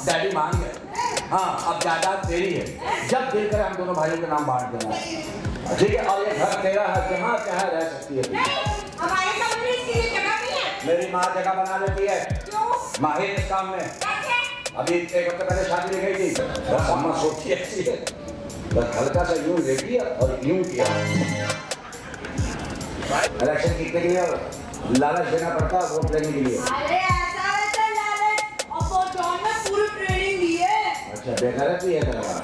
Daddy मान गए। हाँ, अब जायदाद तेरी है, जब दिल करे हम दोनों भाइयों के नाम बांट देना, ठीक है? और ये घर तेरा है, जहाँ चाहे रह सकती है। हमारे कमरे इसके लिए जगह नहीं है। मेरी माँ जगह बना लेती है, क्यों? माहिर इस काम में। अभी 1 हफ्ते पहले शादी हो गई थी, बस अम्मा सोची ऐसी है, बस हल्का सा यूं देखी और यूं किया। इलेक्शन जीतने के लिए लालच देना पड़ता है वोट लेने के लिए। अरे ऐसा लालच, और वो जॉन में पूरी ट्रेनिंग दी है। अच्छा, बेगैरत भी है तेरा बाप।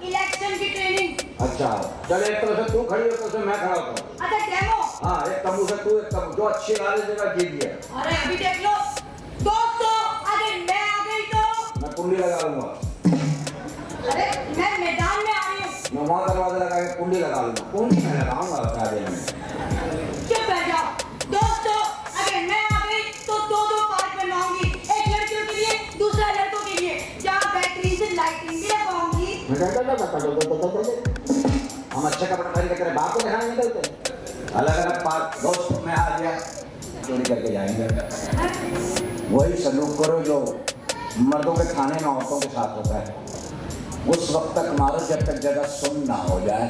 इलेक्शन की ट्रेनिंग। अच्छा, चल एक तरफ से तू खड़ी हो, एक तरफ से मैं खड़ा होता हूँ। अच्छा डेमो। हाँ, एक तम्बू से तू, एक तम्बू, जो अच्छी लालच देगा जीत गया। अरे अभी देख लो दोस्तों, अगर मैं आ गई तो मैं कुंडी लगा लूंगा। अरे मैं मैदान में आ रही हूँ। मैं वहाँ दरवाजा लगा के कुंडी लगा लूंगा। कुंडी मैं लगाऊंगा बता दे में। चुप बैठ जाओ दोस्तों, अगर मैं आ गई तो 2-2 पार्ट बनाऊंगी, एक लड़कियों के लिए, दूसरा लड़कों के लिए, जहाँ बेहतरीन से लाइटिंग भी लगाऊंगी। हम अच्छे कपड़े पहन के तेरे बाप को दिखाने निकलते, अलग अलग पार्ट दोस्त में आ गया चोरी करके जाएंगे। वही सलूक करो जो मर्दों के खाने में औरतों के साथ होता है, उस वक्त तक मारो जब तक जगह सुन ना हो जाए।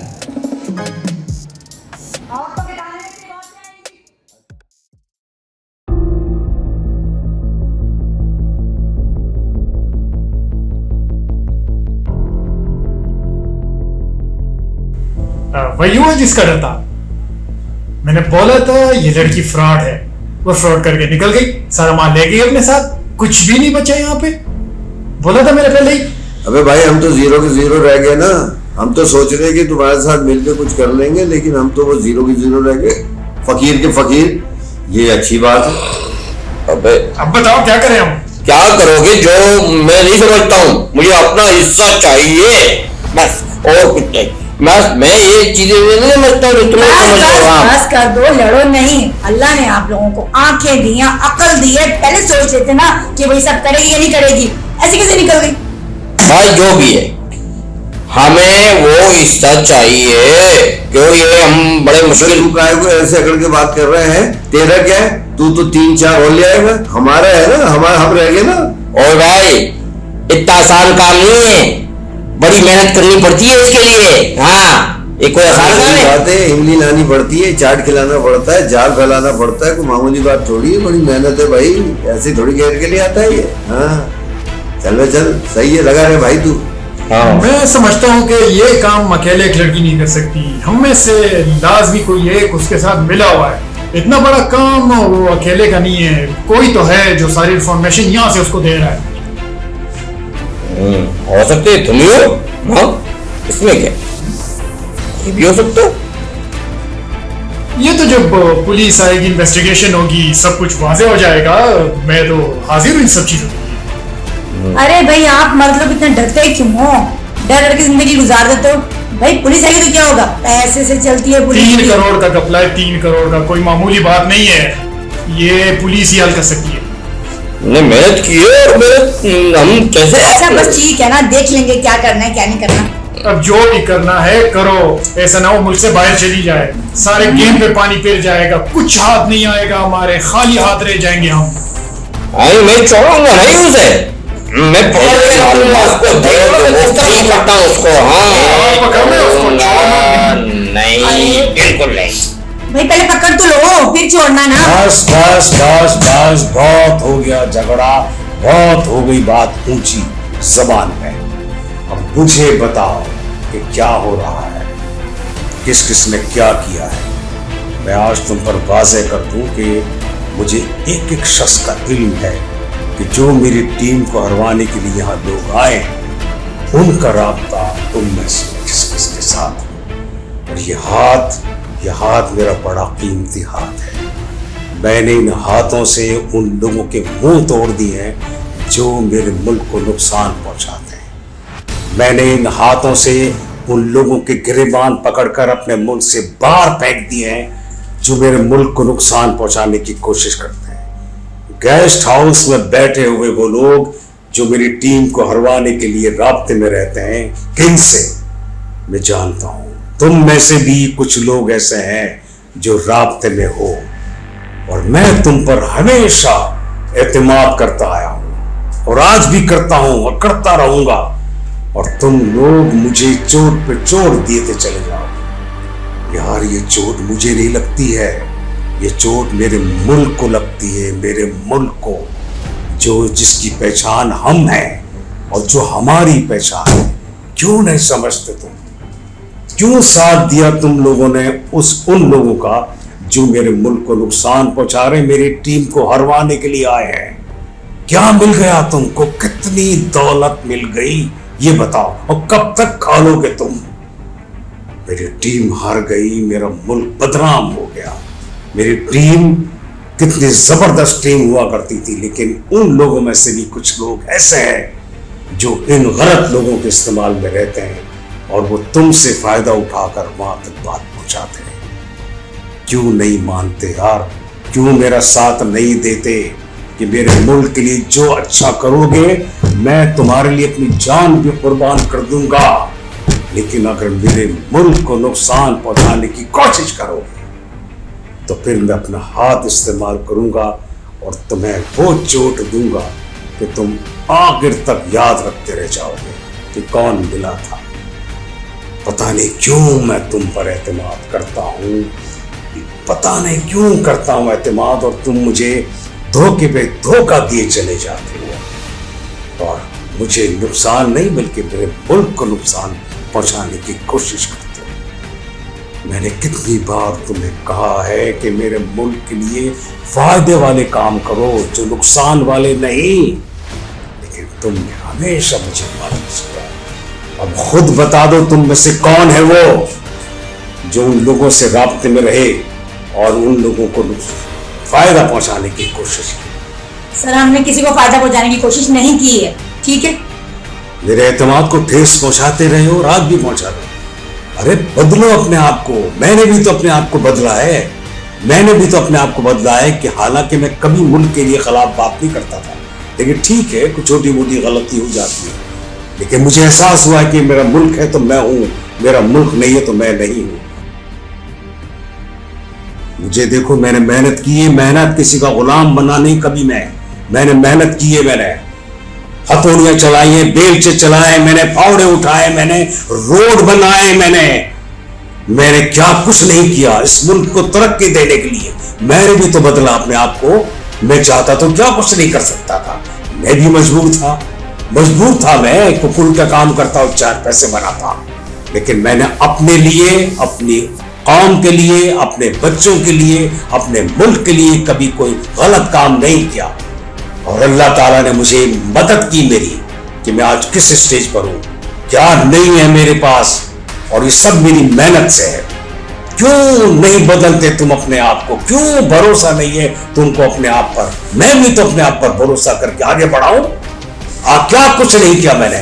औरतों के खाने में इतनी बात नहीं आएगी। वही हुआ जिसका डर था। मैंने बोला था ये लड़की फ्रॉड है, वो फ्रॉड करके निकल गई, सारा माल ले गई अपने साथ, कुछ भी नहीं बचा यहाँ पे। बोला था मैंने पहले ही। अबे भाई, हम तो 0 के 0 रह गए ना। हम तो सोच रहे कि तुम्हारे साथ मिलकर कुछ कर लेंगे, लेकिन हम तो वो 0 के 0 रह गए, फकीर के फकीर। ये अच्छी बात है। अबे अब बताओ क्या करें हम? क्या करोगे जो मैं नहीं समझता हूँ। मुझे अपना हिस्सा चाहिए बस, और कुछ नहीं। मैं ये चीजें नहीं समझता हूँ, तुम्हें समझ रहे हो। बस कर दो, लड़ो नहीं। अल्लाह ने आप लोगों को आंखें दी, अकल दी है। पहले सोच लेते ना कि भाई सब करेगी या नहीं करेगी, ऐसे कैसे निकल गई? भाई जो भी है, हमें वो हिस्सा चाहिए। क्यों ये हम बड़े मुश्किल। तू काय को ऐसे अकड़ के बात कर रहे हैं? तेरा क्या है? तू तो 3-4 और ले आएगा। हमारा है ना, हम रह गए ना। और भाई इतना आसान काम नहीं है, बड़ी मेहनत करनी पड़ती है इसके लिए। हाँ, ये कोई आसान काम है? बात है, इमली लानी पड़ती है, चाट खिलाना पड़ता है, जाल फैलाना पड़ता है। कोई मामूली बात थोड़ी है, बड़ी मेहनत है भाई। ऐसे थोड़ी घेर के लिए आता है ये। हाँ चल भाई चल, सही है, लगा रहे भाई तू। हाँ। मैं समझता हूँ कि ये काम अकेले एक लड़की नहीं कर सकती, हम में से लाजमी कोई एक उसके साथ मिला हुआ है। इतना बड़ा काम वो अकेले का नहीं है, कोई तो है जो सारी इंफॉर्मेशन यहाँ से उसको दे रहा है। हो सकते है तुम ही हो। हाँ, इसमें क्या, ये भी हो सकता है। ये तो जब पुलिस आएगी, इन्वेस्टिगेशन होगी, सब कुछ वाजे हो जाएगा। मैं तो हाजिर हूँ इन सब चीजों के लिए। अरे भाई, आप मर्द लोग इतना डरते क्यों हो? डर डर के जिंदगी गुजार देते हो। भाई पुलिस आएगी तो क्या होगा? पैसे से चलती है पुलिस। 3 करोड़ का घपला है, 3 करोड़ का, कोई मामूली बात नहीं है। ये पुलिस ही हल कर सकती है। ने मेहनत की है और मेहनत हम कैसे। अच्छा बस ठीक है ना, देख लेंगे क्या करना है क्या नहीं करना। अब जो भी करना है करो, ऐसा ना हो मुल्क से बाहर चली जाए, सारे गेम पे पानी फिर जाएगा, कुछ हाथ नहीं आएगा हमारे, खाली हाथ रह जाएंगे हम। आई मैं छोड़ूंगा नहीं उसे, मैं पकड़ के रखूंगा उसको, करता हूँ उसको। हाँ पकड़ना है उसको, छोड़ना नहीं, बिल्कुल नहीं। भाई पहले पकड़ तो लो, फिर छोड़ना ना। बस बस बस बस, बहुत हो गया झगड़ा, बहुत हो गई बात ऊंची जबान में। अब मुझे बताओ कि क्या हो रहा है, किस किस ने क्या किया है। मैं आज तुम पर वाज़ेह कर दूं कि मुझे एक एक शख्स का इल्म है कि जो मेरी टीम को हरवाने के लिए यहाँ लोग आए, उनका राब्ता तुम में से किस किस के साथ है। और ये हाथ मेरा बड़ा कीमती हाथ है। मैंने इन हाथों से उन लोगों के मुंह तोड़ दिए हैं जो मेरे मुल्क को नुकसान पहुंचाते हैं। मैंने इन हाथों से उन लोगों के गिरेबान पकड़कर अपने मुल्क से बाहर फेंक दिए हैं जो मेरे मुल्क को नुकसान पहुंचाने की कोशिश करते हैं। गेस्ट हाउस में बैठे हुए वो लोग जो मेरी टीम को हरवाने के लिए राब्ते में रहते हैं, किन से मैं जानता हूं। तुम में से भी कुछ लोग ऐसे हैं जो राब्ते में हो, और मैं तुम पर हमेशा एतमाद करता आया हूं। और आज भी करता हूं और करता रहूंगा, और तुम लोग मुझे चोट पे चोट देते चले जाओ। यार ये चोट मुझे नहीं लगती है, ये चोट मेरे मुल्क को लगती है, मेरे मुल्क को, जो जिसकी पहचान हम हैं और जो हमारी पहचान है। क्यों नहीं समझते तुम? क्यों साथ दिया तुम लोगों ने उन लोगों का जो मेरे मुल्क को नुकसान पहुंचा रहे, मेरी टीम को हरवाने के लिए आए हैं? क्या मिल गया तुमको? कितनी दौलत मिल गई ये बताओ, और कब तक खा लोगे तुम? मेरी टीम हार गई, मेरा मुल्क बदनाम हो गया। मेरी टीम कितनी जबरदस्त टीम हुआ करती थी, लेकिन उन लोगों में से भी कुछ लोग ऐसे हैं जो इन गलत लोगों के इस्तेमाल में रहते हैं और वो तुमसे फायदा उठाकर वहां तक बात पहुंचाते हैं। क्यों नहीं मानते यार? क्यों मेरा साथ नहीं देते कि मेरे मुल्क के लिए जो अच्छा करोगे मैं तुम्हारे लिए अपनी जान भी कुर्बान कर दूंगा, लेकिन अगर मेरे मुल्क को नुकसान पहुंचाने की कोशिश करोगे तो फिर मैं अपना हाथ इस्तेमाल करूंगा और तुम्हें वो चोट दूंगा कि तुम आखिर तक याद रखते रह जाओगे कि कौन मिला था। पता नहीं क्यों मैं तुम पर एतमाद करता हूं, पता नहीं क्यों करता हूं एतमाद, और तुम मुझे धोखे पे धोखा दिए चले जाते हो और मुझे नुकसान नहीं बल्कि मेरे मुल्क को नुकसान पहुंचाने की कोशिश करते हो। मैंने कितनी बार तुम्हें कहा है कि मेरे मुल्क के लिए फायदे वाले काम करो, जो नुकसान वाले नहीं, लेकिन तुमने हमेशा मुझे मायूस किया। अब खुद बता दो तुम में से कौन है वो जो उन लोगों से राब्ते में रहे और उन लोगों को फायदा पहुंचाने की कोशिश की। सर हमने किसी को फायदा पहुंचाने की कोशिश नहीं की है, ठीक है? मेरे एतमाद को ठेस पहुंचाते रहे हो और आज भी पहुंचा रहे हो। अरे बदलो अपने आप को। मैंने भी तो अपने आप को बदला है, मैंने भी तो अपने आप को बदला है कि हालांकि मैं कभी मुल्क के लिए खिलाफ बात नहीं करता था, लेकिन ठीक है कुछ छोटी मोटी गलती हो जाती है, लेकिन मुझे एहसास हुआ कि मेरा मुल्क है तो मैं हूं, मेरा मुल्क नहीं है तो मैं नहीं हूं। मुझे देखो, मैंने मेहनत की है, मेहनत किसी का गुलाम बना नहीं कभी मैंने मेहनत की है, मैंने हथौड़ियां चलाई है, बेलचे चलाए, मैंने फावड़े उठाए, मैंने रोड बनाए, मैंने क्या कुछ नहीं किया इस मुल्क को तरक्की देने के लिए। मैंने भी तो बदला अपने आप को। मैं चाहता तो क्या कुछ नहीं कर सकता था, मैं भी मजबूर था मैं कुकुल का काम करता और 4 पैसे बनाता, लेकिन मैंने अपने लिए, अपनी कौम के लिए, अपने बच्चों के लिए, अपने मुल्क के लिए कभी कोई गलत काम नहीं किया। और अल्लाह ताला ने मुझे मदद की मेरी कि मैं आज किस स्टेज पर हूं, क्या नहीं है मेरे पास, और ये सब मेरी मेहनत से है। क्यों नहीं बदलते तुम अपने आप को? क्यों भरोसा नहीं है तुमको अपने आप पर? मैं भी तो अपने आप पर भरोसा करके आगे बढ़ाऊं। क्या कुछ नहीं किया मैंने,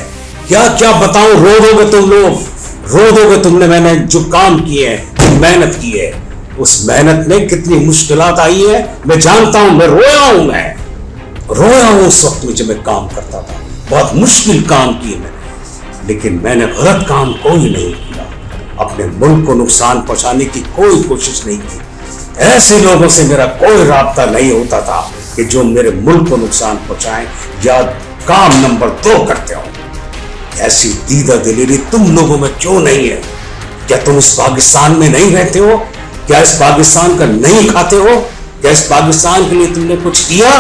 क्या क्या बताऊं? रो दोगे तुम लोग, रो दोगे तुमने। मैंने जो काम किए हैं, मेहनत की है, उस मेहनत में कितनी मुश्किलात आई है मैं जानता हूं। मैं रोया हूं उस वक्त में जब मैं काम करता था, बहुत मुश्किल काम किए मैंने, लेकिन मैंने गलत काम कोई नहीं किया, अपने मुल्क को नुकसान पहुंचाने की कोई कोशिश नहीं की। ऐसे लोगों से मेरा कोई राब्ता नहीं होता था कि जो मेरे मुल्क को नुकसान पहुंचाएं या काम नंबर 2 करते हो। ऐसी दीदा दिलेरी तुम लोगों में क्यों नहीं है? क्या तुम इस पाकिस्तान में नहीं रहते हो? क्या इस पाकिस्तान का नहीं खाते हो? क्या इस पाकिस्तान के लिए तुमने कुछ किया?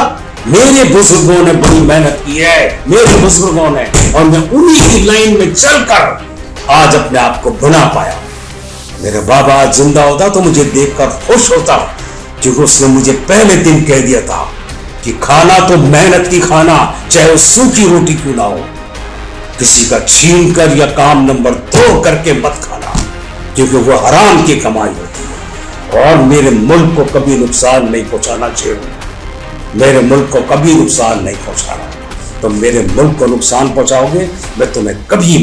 मेरे बुजुर्गों ने बड़ी मेहनत की है, मेरे बुजुर्गों ने, और मैं उन्हीं की लाइन में चलकर आज अपने आप को बना पाया। मेरा बाबा आज जिंदा होता तो मुझे देखकर खुश होता, क्योंकि उसने मुझे पहले दिन कह दिया था कि खाना तो मेहनत की खाना, चाहे वो सूखी रोटी क्यों ना हो, किसी का छीन कर या काम नंबर 2 करके मत खाना, क्योंकि वो हराम की कमाई होती है। और मेरे मुल्क को कभी नुकसान नहीं पहुंचाना चाहिए, मेरे मुल्क को कभी नुकसान नहीं पहुंचाना। तो मेरे मुल्क को नुकसान पहुंचाओगे, मैं तुम्हें कभी